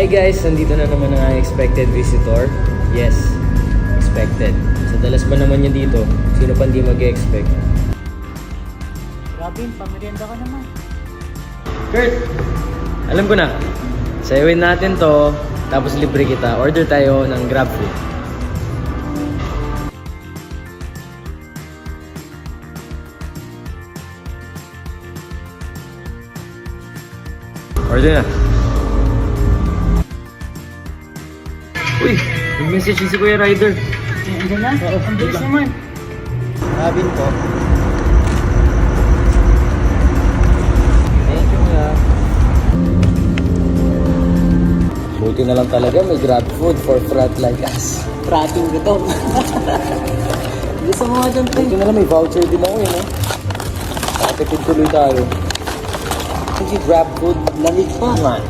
Hi guys, nandito na naman ang expected visitor. Yes, expected. Sa dalas ba naman niya dito? Sino pa hindi mag-expect? Robin, pamerienda ka naman. Kurt! Alam ko na. Sayawin natin to, tapos libre kita. Order tayo ng Grab food. Order na. Uy! May message si Kuya Ryder. Andiyan na? Ang bilis naman. Robin po. Thank you nga. Buti na lang talaga may Grab food for frat like us. Prating gutom. Gusto mo nga dyan, pre? Buti na lang may voucher din ako yun eh. Nakatipid tuloy tayo. Hindi Grab food, lamig pa man.